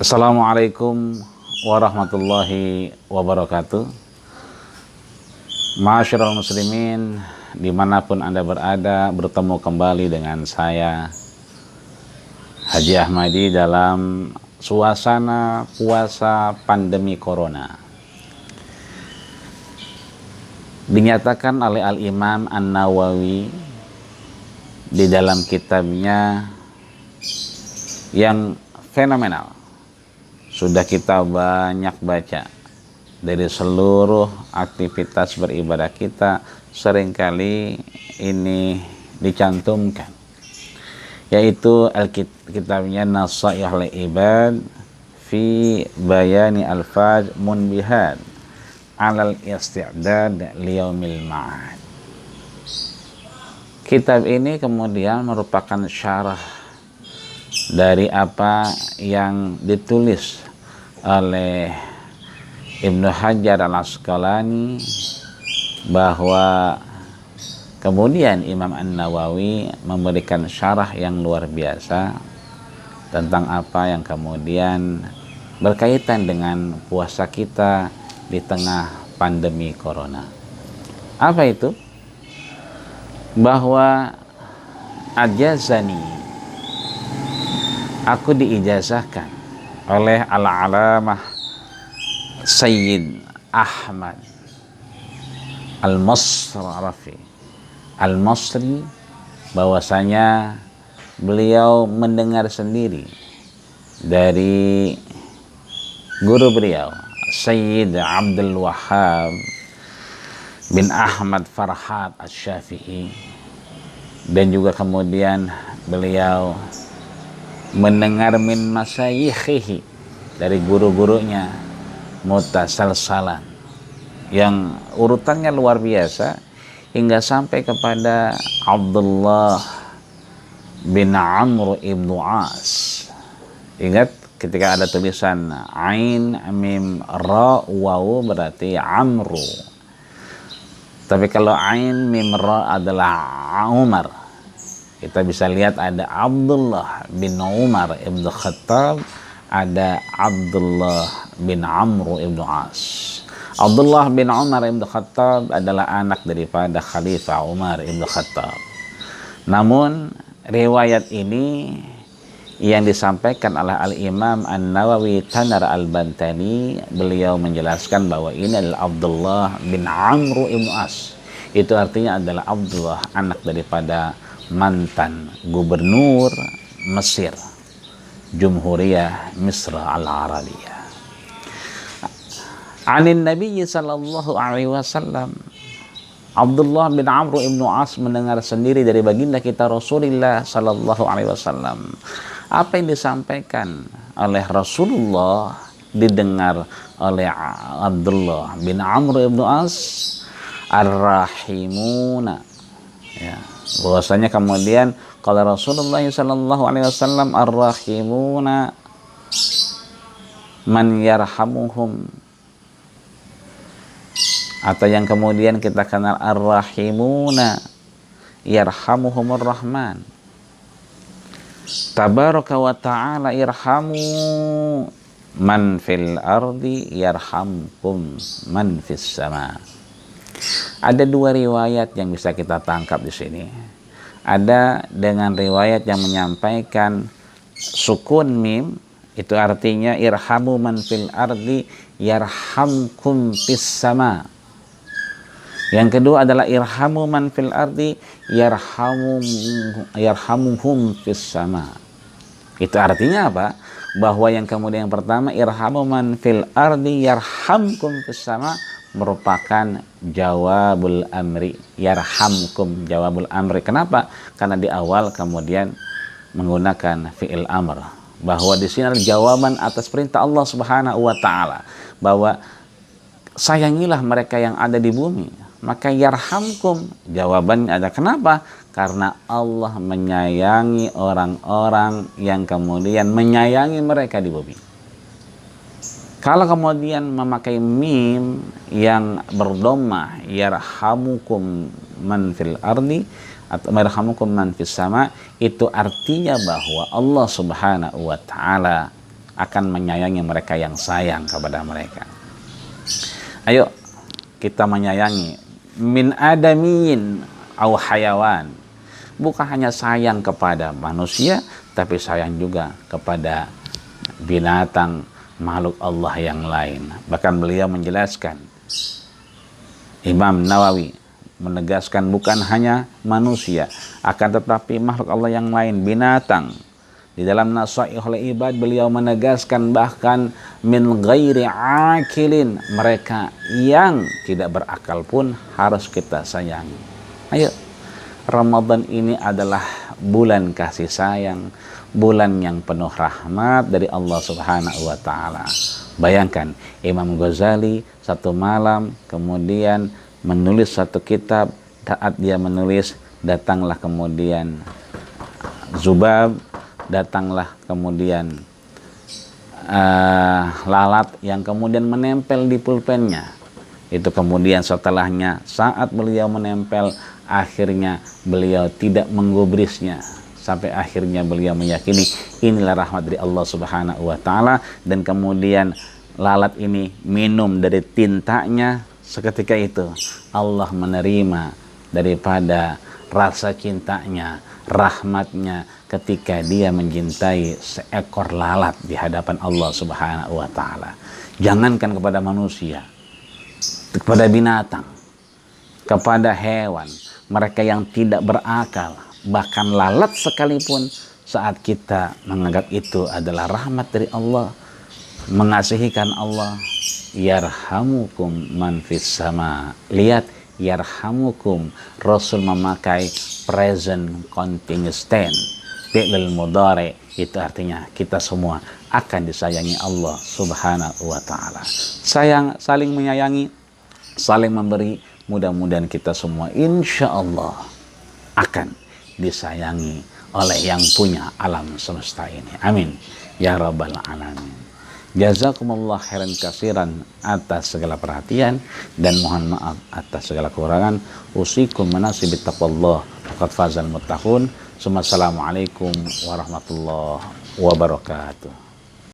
Assalamualaikum warahmatullahi wabarakatuh. Ma'asyiral muslimin, dimanapun Anda berada, bertemu kembali dengan saya Haji Ahmadi dalam suasana puasa pandemi corona. Dinyatakan oleh Al-Imam An-Nawawi di dalam kitabnya yang fenomenal, sudah kita banyak baca, dari seluruh aktivitas beribadah kita seringkali ini dicantumkan, yaitu kitabnya Nasaihul Ibad fi Bayani Alfaz Munbihat alal Isti'dad Liyaumil Ma'ad. Kitab ini kemudian merupakan syarah dari apa yang ditulis oleh Ibnu Hajar Al-Asqalani, bahwa kemudian Imam An-Nawawi memberikan syarah yang luar biasa tentang apa yang kemudian berkaitan dengan puasa kita di tengah pandemi corona. Apa itu? Bahwa ajazani, aku diijazahkan oleh Al-Alamah Sayyid Ahmad Al-Masrafi Al-Masri, bahwasanya beliau mendengar sendiri dari guru beliau Sayyid Abdul Wahhab bin Ahmad Farhat Asy-Syafi'i, dan juga kemudian beliau mendengar min masayikhihi, dari guru-gurunya mutasalsalan, yang urutannya luar biasa hingga sampai kepada Abdullah bin Amr ibnu As. Ingat ketika ada tulisan Ain Mim Ra Waw berarti Amru, tapi kalau Ain Mim Ra adalah Umar. Kita bisa lihat ada Abdullah bin Umar ibn Khattab, ada Abdullah bin Amr ibn As. Abdullah bin Umar ibn Khattab adalah anak daripada Khalifah Umar ibn Khattab. Namun riwayat ini yang disampaikan oleh Al-Imam An-Nawawi Tanar Al-Bantani, beliau menjelaskan bahwa ini adalah Abdullah bin Amr ibn As. Itu artinya adalah Abdullah, anak daripada mantan gubernur Mesir, Jumhuriyah Misr Al-Arabiyah. Anin Nabi sallallahu alaihi wasallam, Abdullah bin Amr ibn As mendengar sendiri dari baginda kita Rasulullah sallallahu alaihi wasallam. Apa yang disampaikan oleh Rasulullah didengar oleh Abdullah bin Amr ibn As, ar-rahimuna, ya, bahwasanya kemudian kalau Rasulullah sallallahu alaihi wasallam ar-rahimuna man yarhamuhum, atau yang kemudian kita kenal ar-rahimuna yarhamuhumur rahman, tabaraka wa ta'ala irhamu man fil ardi yarhamkum man fis sama. Ada dua riwayat yang bisa kita tangkap di sini. Ada dengan riwayat yang menyampaikan sukun mim, itu artinya irhamu man fil ardi yarhamkum fis sama. Yang kedua adalah irhamu man fil ardi yarhamuhum fis sama. Itu artinya apa? Bahwa yang kemudian yang pertama irhamu man fil ardi yarhamkum fis sama merupakan jawabul amri, yarhamkum jawabul amri. Kenapa? Karena di awal kemudian menggunakan fi'il amr, bahwa di sini adalah jawaban atas perintah Allah Subhanahu wa taala, bahwa sayangilah mereka yang ada di bumi, maka yarhamkum jawabannya ada. Kenapa? Karena Allah menyayangi orang-orang yang kemudian menyayangi mereka di bumi. Kalau kemudian memakai mim yang berdomah yarhamukum man fil ardi, atau yarhamukum man fis sama, itu artinya bahwa Allah Subhanahu wa taala akan menyayangi mereka yang sayang kepada mereka. Ayo kita menyayangi min adamin au hayawan. Bukan hanya sayang kepada manusia, tapi sayang juga kepada binatang, makhluk Allah yang lain. Bahkan beliau menjelaskan, Imam Nawawi menegaskan bukan hanya manusia, akan tetapi makhluk Allah yang lain, binatang. Di dalam Nasaihul Ibad beliau menegaskan bahkan min ghairi akilin, mereka yang tidak berakal pun harus kita sayangi. Ayo, Ramadan ini adalah bulan kasih sayang, bulan yang penuh rahmat dari Allah Subhanahu wa taala. Bayangkan Imam Ghazali satu malam kemudian menulis satu kitab, saat dia menulis datanglah kemudian Zubab, datanglah kemudian lalat yang kemudian menempel di pulpennya. Itu kemudian setelahnya saat beliau menempel, akhirnya beliau tidak menggubrisnya, sampai akhirnya beliau meyakini inilah rahmat dari Allah Subhanahu wa taala, dan kemudian lalat ini minum dari tintanya. Seketika itu Allah menerima daripada rasa cintanya, rahmatnya, ketika dia mencintai seekor lalat di hadapan Allah Subhanahu wa taala. Jangankan kepada manusia, kepada binatang, kepada hewan, mereka yang tidak berakal, bahkan lalat sekalipun, saat kita menganggap itu adalah rahmat dari Allah, mengasihikan Allah, yarhamukum man fis sama. Lihat, yarhamukum, Rasul memakai present continuous tense, fi'il mudhari, itu artinya kita semua akan disayangi Allah Subhanahu wa taala. Sayang, saling menyayangi, saling memberi. Mudah-mudahan kita semua insya Allah akan disayangi oleh yang punya alam semesta ini. Amin ya rabbal alamin. Jazakumullah khairan katsiran atas segala perhatian, dan mohon maaf atas segala kekurangan. Usikum manasibit taqwallah faqad fazal muttaqun. Assalamualaikum warahmatullahi wabarakatuh.